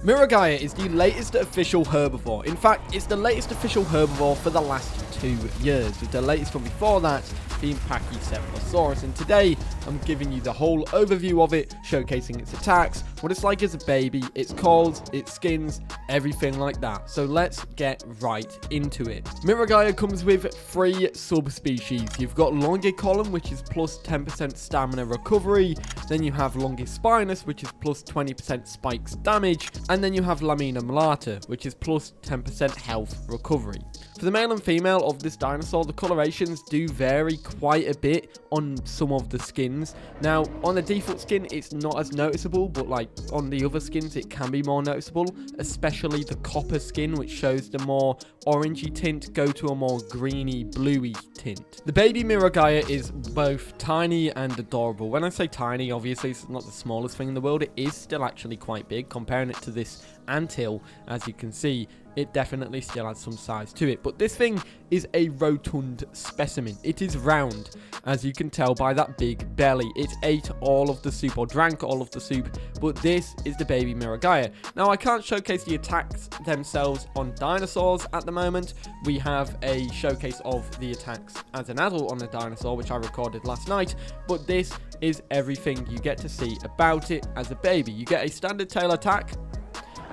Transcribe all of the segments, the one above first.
Miragaia is the latest official herbivore. In fact, it's the latest official herbivore for the last 2 years, with the latest one before that being Pachycephalosaurus. And today, I'm giving you the whole overview of it, showcasing its attacks, what it's like as a baby, its calls, its skins, everything like that. So let's get right into it. Miragaia comes with 3 subspecies. You've got Longicolum, which is plus 10% stamina recovery. Then you have Longispinus, which is plus 20% spikes damage. And then you have Lamina Malata, which is plus 10% health recovery. For the male and female of this dinosaur, the colorations do vary quite a bit on some of the skins. Now, on the default skin, it's not as noticeable, but like on the other skins, it can be more noticeable, especially the copper skin, which shows the more orangey tint go to a more greeny, bluey tint. The baby Miragaia is both tiny and adorable. When I say tiny, obviously it's not the smallest thing in the world. It is still actually quite big. Comparing it to this anthill, as you can see, it definitely still has some size to it. But this thing is a rotund specimen. It is round, as you can tell by that big belly. It ate all of the soup, or drank all of the soup, but this is the baby Miragaia. Now, I can't showcase the attacks themselves on dinosaurs at the moment. We have a showcase of the attacks as an adult on a dinosaur, which I recorded last night, but this is everything you get to see about it as a baby. You get a standard tail attack,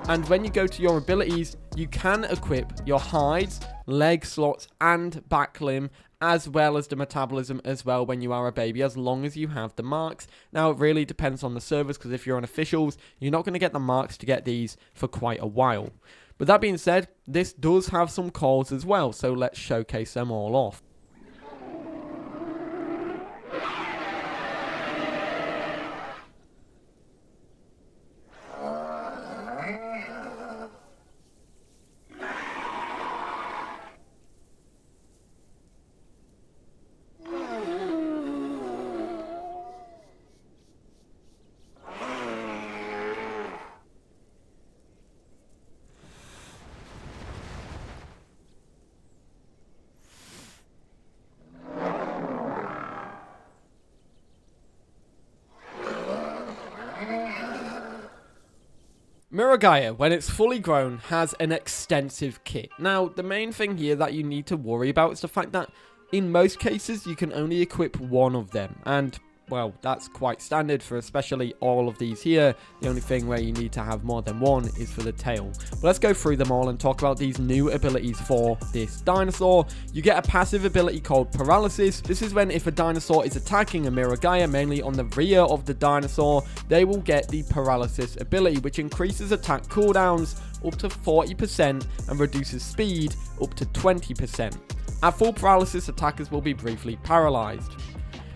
and when you go to your abilities, you can equip your hides, leg slots, and back limb, as well as the metabolism as well when you are a baby, as long as you have the marks. Now, it really depends on the servers, because if you're on officials, you're not going to get the marks to get these for quite a while. But that being said, this does have some calls as well, so let's showcase them all off. Miragaia, when it's fully grown, has an extensive kit. Now, the main thing here that you need to worry about is the fact that in most cases, you can only equip one of them. And, well, that's quite standard for especially all of these here. The only thing where you need to have more than one is for the tail. But let's go through them all and talk about these new abilities for this dinosaur. You get a passive ability called Paralysis. This is when if a dinosaur is attacking a Miragaia, mainly on the rear of the dinosaur, they will get the Paralysis ability, which increases attack cooldowns up to 40% and reduces speed up to 20%. At full paralysis, attackers will be briefly paralyzed.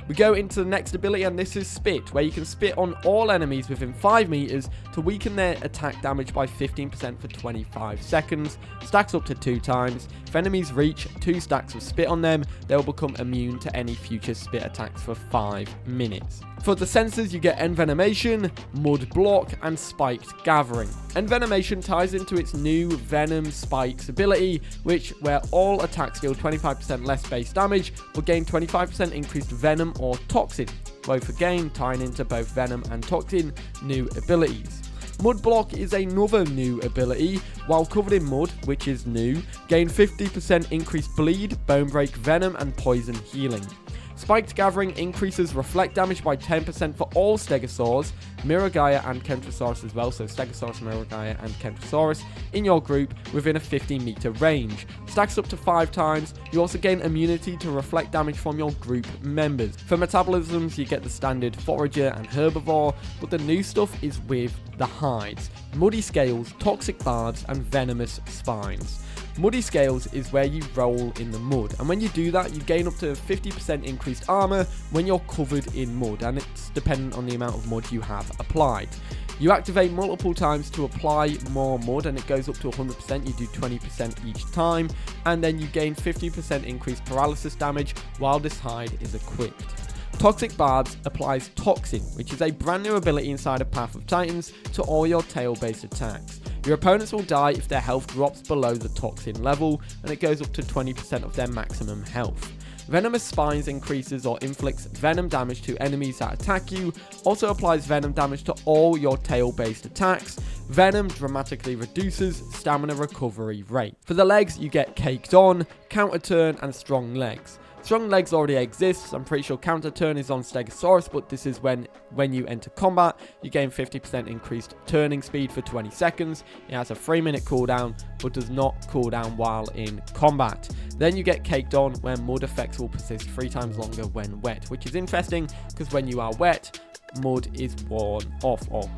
We go into the next ability, and this is Spit, where you can spit on all enemies within 5 meters to weaken their attack damage by 15% for 25 seconds. Stacks up to 2 times. If enemies reach 2 stacks of spit on them, they will become immune to any future spit attacks for 5 minutes. For the sensors, you get Envenomation, Mud Block, and Spiked Gathering. Envenomation ties into its new Venom Spikes ability, where all attacks deal 25% less base damage, but gain 25% increased Venom or Toxin, both again tying into both Venom and Toxin new abilities. Mud Block is another new ability. While covered in mud, which is new, gain 50% increased bleed, bone break, venom, and poison healing. Spiked Gathering increases reflect damage by 10% for all Stegosaurs, Miragaia and Kentrosaurus as well, so Stegosaurus, Miragaia and Kentrosaurus in your group within a 50-meter range. Stacks up to 5 times. You also gain immunity to reflect damage from your group members. For metabolisms, you get the standard Forager and Herbivore, but the new stuff is with the hides, Muddy Scales, Toxic Barbs, and Venomous Spines. Muddy Scales is where you roll in the mud, and when you do that, you gain up to 50% increased armor when you're covered in mud, and it's dependent on the amount of mud you have applied. You activate multiple times to apply more mud, and it goes up to 100%. You do 20% each time, and then you gain 50% increased paralysis damage while this hide is equipped. Toxic Barbs applies Toxin, which is a brand new ability inside of Path of Titans, to all your tail-based attacks. Your opponents will die if their health drops below the Toxin level, and it goes up to 20% of their maximum health. Venomous spines increases or inflicts venom damage to enemies that attack you, also applies venom damage to all your tail-based attacks. Venom dramatically reduces stamina recovery rate. For the legs, you get Caked On, Counter Turn, and Strong Legs. Strong Legs already exists. I'm pretty sure Counter Turn is on Stegosaurus, but this is when you enter combat, you gain 50% increased turning speed for 20 seconds. It has a 3-minute cooldown, but does not cooldown while in combat. Then you get Caked On, where mud effects will persist 3 times longer when wet, which is interesting because when you are wet, mud is worn off or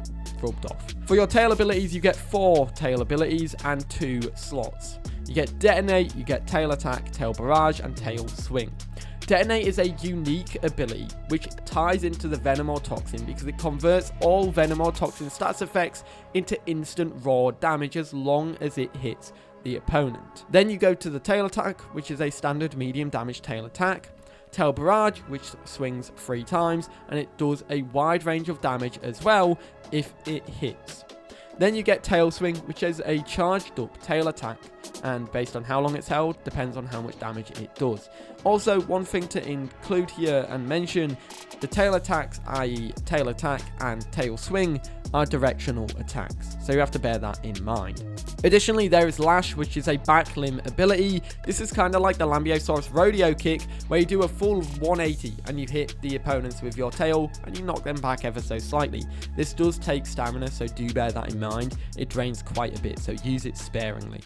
rubbed off. For your tail abilities, you get 4 tail abilities and 2 slots. You get Detonate, you get Tail Attack, Tail Barrage, and Tail Swing. Detonate is a unique ability which ties into the Venom or Toxin because it converts all Venom or Toxin stats effects into instant raw damage as long as it hits the opponent. Then you go to the Tail Attack, which is a standard medium damage tail attack. Tail Barrage, which swings 3 times, and it does a wide range of damage as well if it hits. Then you get Tail Swing, which is a charged up tail attack, and based on how long it's held, depends on how much damage it does. Also, one thing to include here and mention, the tail attacks, i.e. Tail Attack and Tail Swing, are directional attacks, so you have to bear that in mind. Additionally, there is Lash, which is a back limb ability. This is kind of like the Lambeosaurus Rodeo Kick, where you do a full 180 and you hit the opponents with your tail and you knock them back ever so slightly. This does take stamina, so do bear that in mind. It drains quite a bit, so use it sparingly.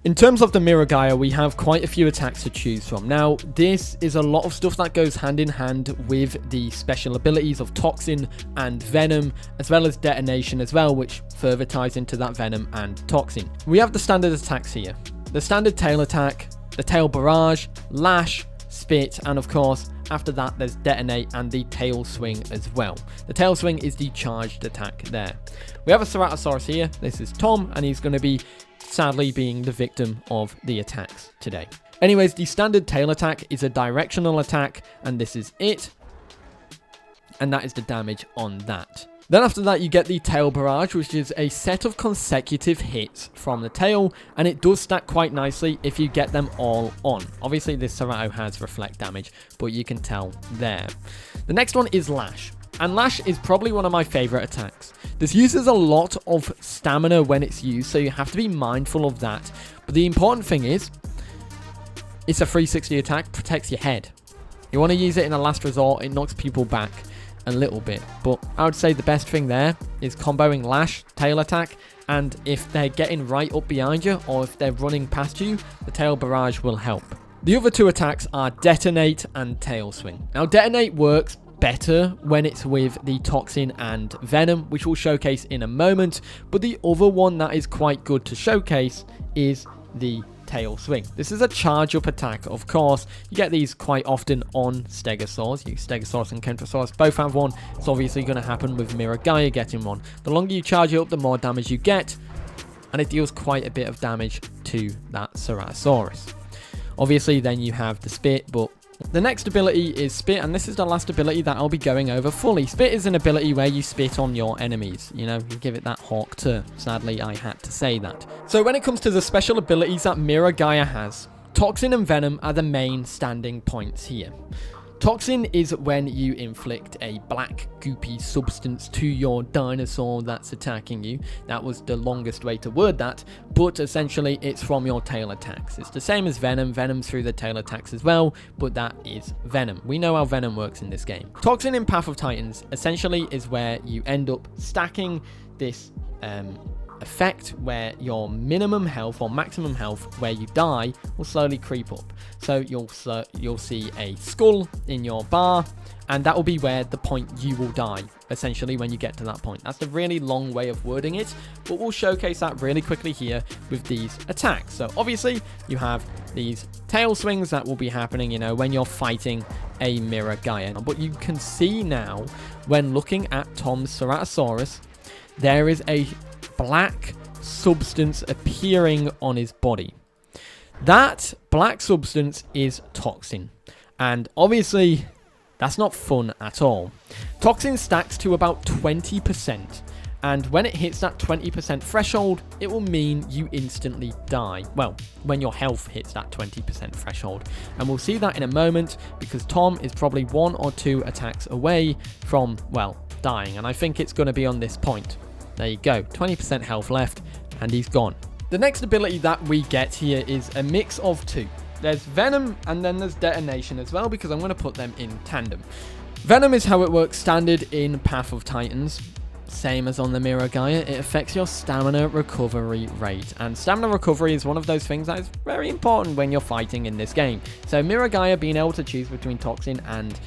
In terms of the Miragaia, we have quite a few attacks to choose from. Now, this is a lot of stuff that goes hand in hand with the special abilities of Toxin and Venom, as well as Detonation as well, which further ties into that Venom and Toxin. We have the standard attacks here. The standard tail attack, the tail barrage, lash, spit, and of course, after that, there's Detonate and the tail swing as well. The tail swing is the charged attack there. We have a Ceratosaurus here. This is Tom, and he's going to be sadly being the victim of the attacks today. Anyways, the standard tail attack is a directional attack, and this is it. And that is the damage on that. Then after that, you get the tail barrage, which is a set of consecutive hits from the tail, and it does stack quite nicely if you get them all on. Obviously, this Cerato has reflect damage, but you can tell there. The next one is Lash, and Lash is probably one of my favorite attacks. This uses a lot of stamina when it's used, so you have to be mindful of that. But the important thing is, it's a 360 attack, protects your head. You want to use it in a last resort, it knocks people back a little bit, but I would say the best thing there is comboing Lash, tail attack, and if they're getting right up behind you or if they're running past you, the tail barrage will help. The other 2 attacks are Detonate and Tail Swing. Now, Detonate works better when it's with the Toxin and Venom, which we'll showcase in a moment, but the other one that is quite good to showcase is the Tail Swing. This is a charge up attack. Of course, you get these quite often on Stegosaurs. Stegosaurus and Kentrosaurus both have one. It's obviously going to happen with Miragaia getting one. The longer you charge it up, the more damage you get, and it deals quite a bit of damage to that Ceratosaurus. Obviously, then you have the Spit, but the next ability is Spit, and this is the last ability that I'll be going over fully. Spit is an ability where you spit on your enemies. You know, you give it that hawk turn. Sadly, I had to say that. So when it comes to the special abilities that Miragaia has, Toxin and Venom are the main standing points here. Toxin is when you inflict a black goopy substance to your dinosaur that's attacking you. That was the longest way to word that, but essentially it's from your tail attacks. It's the same as Venom. Venom through the tail attacks as well, but that is Venom. We know how Venom works in this game. Toxin in Path of Titans essentially is where you end up stacking this effect where your minimum health or maximum health where you die will slowly creep up. So you'll see a skull in your bar, and that will be where the point you will die, essentially, when you get to that point. That's a really long way of wording it, but we'll showcase that really quickly here with these attacks. So obviously you have these tail swings that will be happening, you know, when you're fighting a Miragaia. But you can see now when looking at Tom's Ceratosaurus, there is a black substance appearing on his body. That black substance is Toxin. And obviously, that's not fun at all. Toxin stacks to about 20%. And when it hits that 20% threshold, it will mean you instantly die. Well, when your health hits that 20% threshold. And we'll see that in a moment, because Tom is probably 1 or 2 attacks away from, well, dying. And I think it's going to be on this point. There you go, 20% health left, and he's gone. The next ability that we get here is a mix of 2. There's Venom, and then there's Detonation as well, because I'm going to put them in tandem. Venom is how it works standard in Path of Titans. Same as on the Miragaia, it affects your stamina recovery rate. And stamina recovery is one of those things that is very important when you're fighting in this game. So Miragaia being able to choose between Toxin and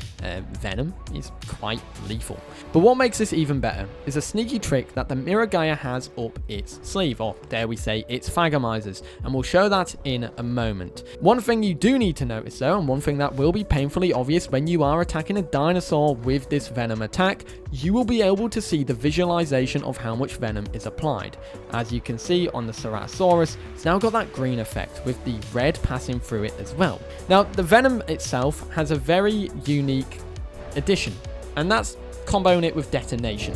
Venom is quite lethal. But what makes this even better is a sneaky trick that the Miragaia has up its sleeve, or dare we say, its Thagamizers, and we'll show that in a moment. One thing you do need to notice though, and one thing that will be painfully obvious when you are attacking a dinosaur with this Venom attack, you will be able to see the visualization of how much venom is applied. As you can see on the Ceratosaurus, it's now got that green effect with the red passing through it as well. Now, the venom itself has a very unique addition, and that's comboing it with detonation.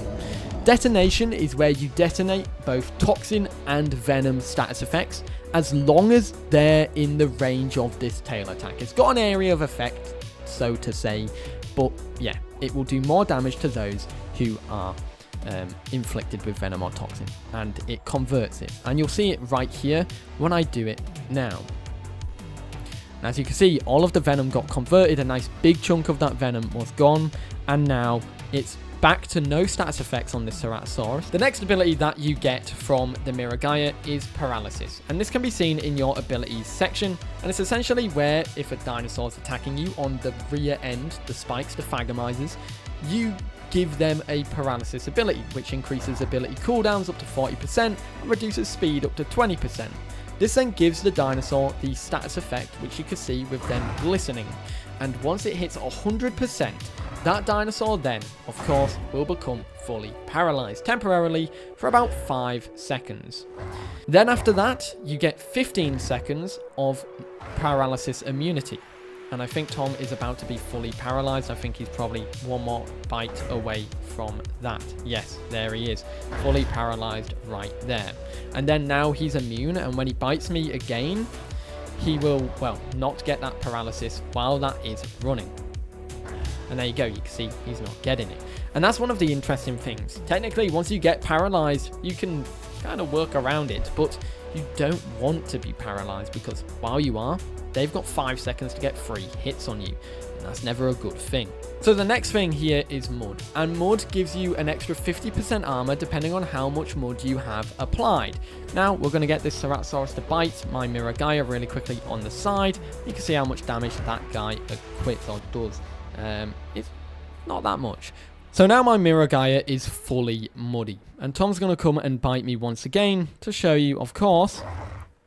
Detonation is where you detonate both toxin and venom status effects as long as they're in the range of this tail attack. It's got an area of effect, so to say, but yeah, it will do more damage to those who are inflicted with venom or toxin, and it converts it. And you'll see it right here when I do it now. And as you can see, all of the venom got converted, a nice big chunk of that venom was gone, and now it's back to no status effects on this Ceratosaurus. The next ability that you get from the Miragaia is Paralysis, and this can be seen in your abilities section, and it's essentially where if a dinosaur is attacking you on the rear end, the spikes, the Thagamizers, you give them a Paralysis ability, which increases ability cooldowns up to 40% and reduces speed up to 20%. This then gives the dinosaur the status effect, which you can see with them glistening, and once it hits 100%, that dinosaur then, of course, will become fully paralyzed temporarily for about 5 seconds. Then after that, you get 15 seconds of paralysis immunity. And I think Tom is about to be fully paralyzed. I think he's probably one more bite away from that. Yes, there he is. Fully paralyzed right there. And then now he's immune, and when he bites me again, he will, well, not get that paralysis while that is running. And there you go, you can see he's not getting it. And that's one of the interesting things. Technically, once you get paralyzed, you can kind of work around it, but you don't want to be paralyzed, because while you are, they've got 5 seconds to get 3 hits on you, and that's never a good thing. So the next thing here is Mud, and Mud gives you an extra 50% armor depending on how much mud you have applied. Now we're going to get this Ceratosaurus to bite my Miragaia really quickly on the side. You can see how much damage that guy equips or does. It's not that much. So now my Miragaia is fully muddy, and Tom's going to come and bite me once again to show you, of course,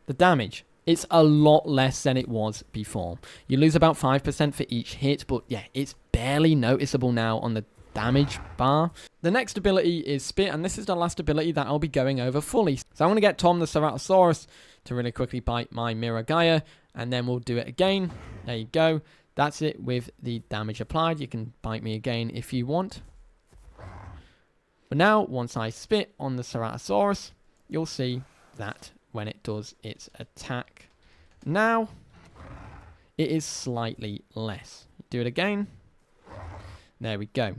the damage. It's a lot less than it was before. You lose about 5% for each hit, but yeah, it's barely noticeable now on the damage bar. The next ability is Spit, and this is the last ability that I'll be going over fully. So I'm going to get Tom the Ceratosaurus to really quickly bite my Miragaia, and then we'll do it again. There you go. That's it with the damage applied. You can bite me again if you want. But now, once I spit on the Ceratosaurus, you'll see that when it does its attack, now it is slightly less. Do it again. There we go.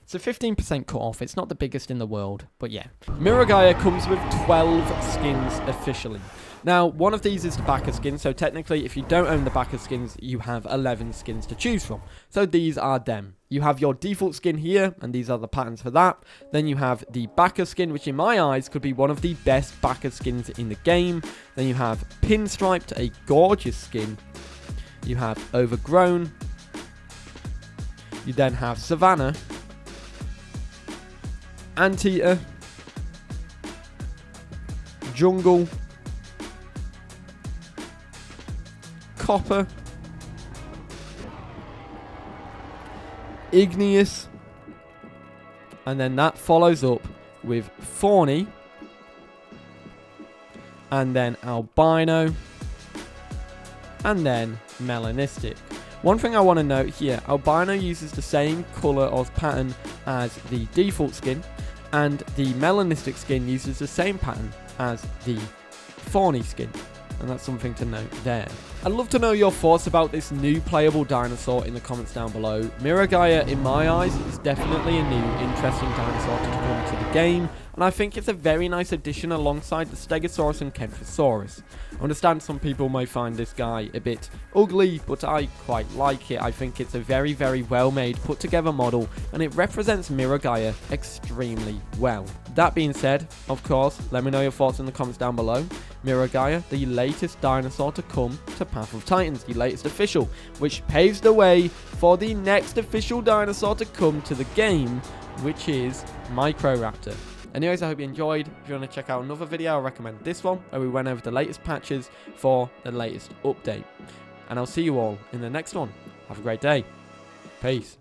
It's a 15% cut off. It's not the biggest in the world, but yeah. Miragaia comes with 12 skins officially. Now, one of these is the backer skin, so technically, if you don't own the backer skins, you have 11 skins to choose from. So these are them. You have your default skin here, and these are the patterns for that. Then you have the backer skin, which in my eyes could be one of the best backer skins in the game. Then you have Pinstriped, a gorgeous skin. You have Overgrown. You then have Savannah, Anteater, Jungle, Copper, Igneous, and then that follows up with Thorny, and then albino, and then melanistic. One thing I want to note here, albino uses the same colour or pattern as the default skin, and the melanistic skin uses the same pattern as the fawny skin. And that's something to note there. I'd love to know your thoughts about this new playable dinosaur in the comments down below. Miragaia, in my eyes, is definitely a new, interesting dinosaur to come to the game, and I think it's a very nice addition alongside the Stegosaurus and Kentrosaurus. I understand some people may find this guy a bit ugly, but I quite like it. I think it's a very, very well made, put together model, and it represents Miragaia extremely well. That being said, of course, let me know your thoughts in the comments down below. Miragaia, the latest dinosaur to come to Path of Titans, the latest official, which paves the way for the next official dinosaur to come to the game, which is Microraptor. Anyways, I hope you enjoyed. If you want to check out another video, I recommend this one, where we went over the latest patches for the latest update. And I'll see you all in the next one. Have a great day. Peace.